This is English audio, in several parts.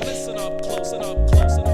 Listen up, close up, close up.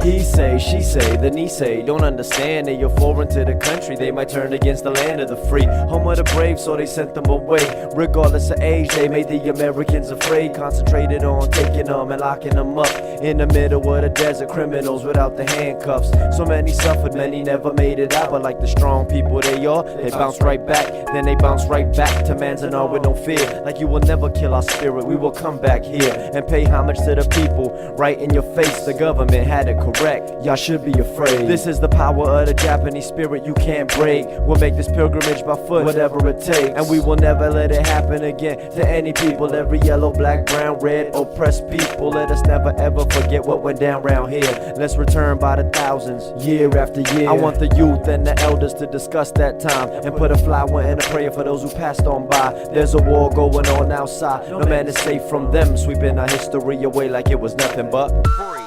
He say, she say, the knee say, don't understand that you're foreign to the country. They might turn against the land of the free, home of the brave, so they sent them away. Regardless of age, they made the Americans afraid. Concentrated on taking them and locking them up in the middle of the desert, criminals without the handcuffs. So many suffered, many never made it out. But like the strong people they are, they bounce right back. Then they bounce right back to Manzanar with no fear. Like you will never kill our spirit, we will come back here and pay homage to the people. Right in your face, the government had it correct. Y'all should be afraid. This is the power of the Japanese spirit you can't break. We'll make this pilgrimage by foot, whatever it takes. And we will never let it happen again to any people. Every yellow, black, brown, red, oppressed people. Let us never ever forget what went down round here. Let's return by the thousands, year after year. I want the youth and the elders to discuss that time and put a flower and a prayer for those who passed on by. There's a war going on outside. No man is safe from them, sweeping our history away like it was nothing but free.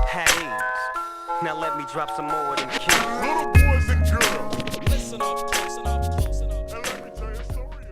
Had ease. Now let me drop some more of them keys. Little boys and girls, listen up, close up, close up. And let me tell you a story.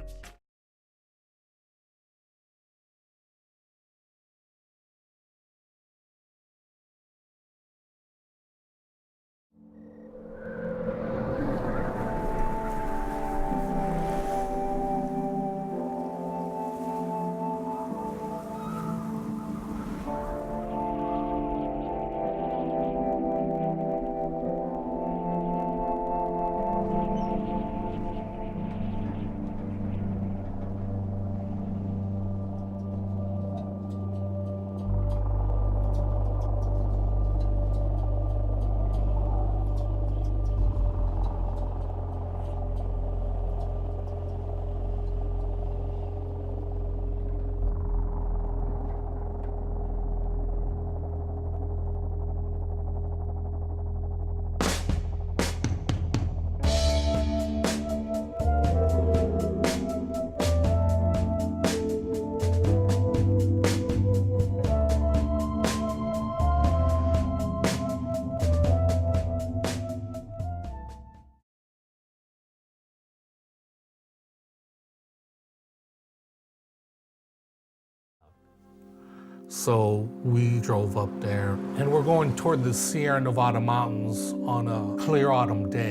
So we drove up there, and we're going toward the Sierra Nevada mountains on a clear autumn day,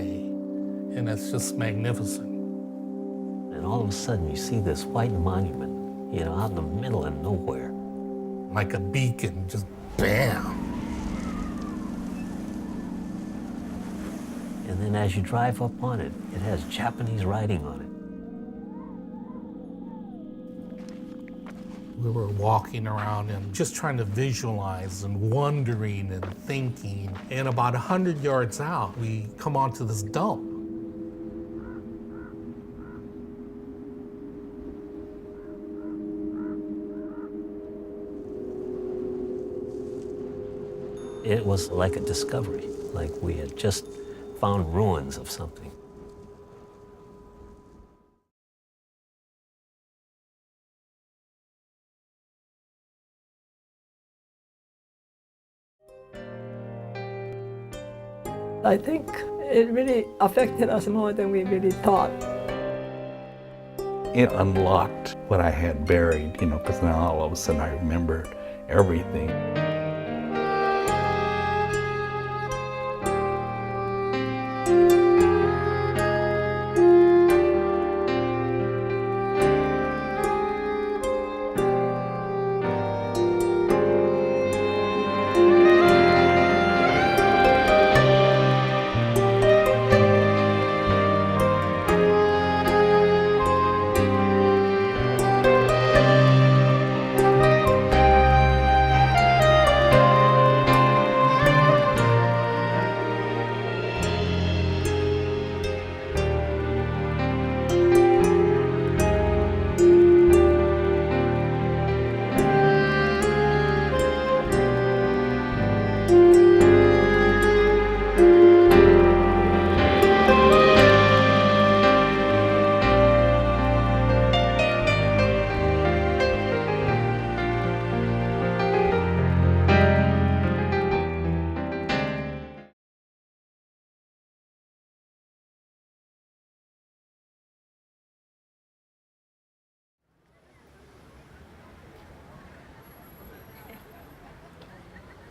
and it's just magnificent. And all of a sudden you see this white monument, you know, out in the middle of nowhere. Like a beacon, just bam. And then as you drive up on it, it has Japanese writing on it. We were walking around and just trying to visualize and wondering and thinking. And about 100 yards out, we come onto this dump. It was like a discovery, like we had just found ruins of something. I think it really affected us more than we really thought. It unlocked what I had buried, you know, because now all of a sudden I remembered everything.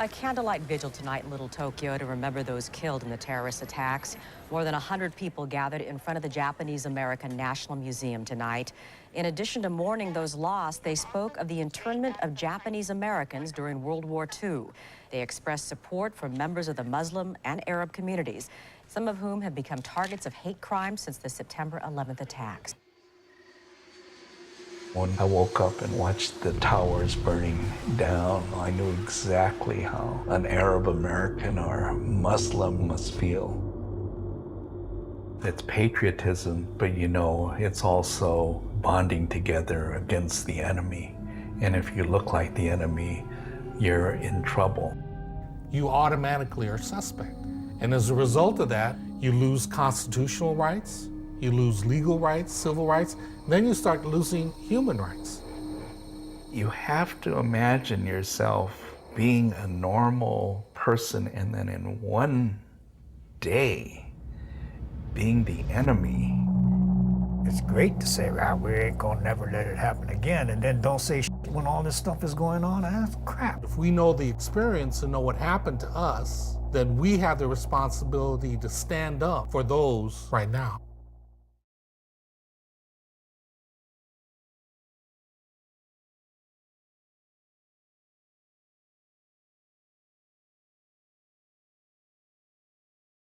A candlelight vigil tonight in Little Tokyo to remember those killed in the terrorist attacks. More than 100 people gathered in front of the Japanese-American National Museum tonight. In addition to mourning those lost, they spoke of the internment of Japanese Americans during World War II. They expressed support for members of the Muslim and Arab communities, some of whom have become targets of hate crimes since the September 11th attacks. When I woke up and watched the towers burning down, I knew exactly how an Arab American or Muslim must feel. It's patriotism, but you know, it's also bonding together against the enemy. And if you look like the enemy, you're in trouble. You automatically are suspect. And as a result of that, you lose constitutional rights, you lose legal rights, civil rights, then you start losing human rights. You have to imagine yourself being a normal person and then in one day being the enemy. It's great to say, we ain't gonna never let it happen again, and then don't say shit when all this stuff is going on. That's crap. If we know the experience and know what happened to us, then we have the responsibility to stand up for those right now.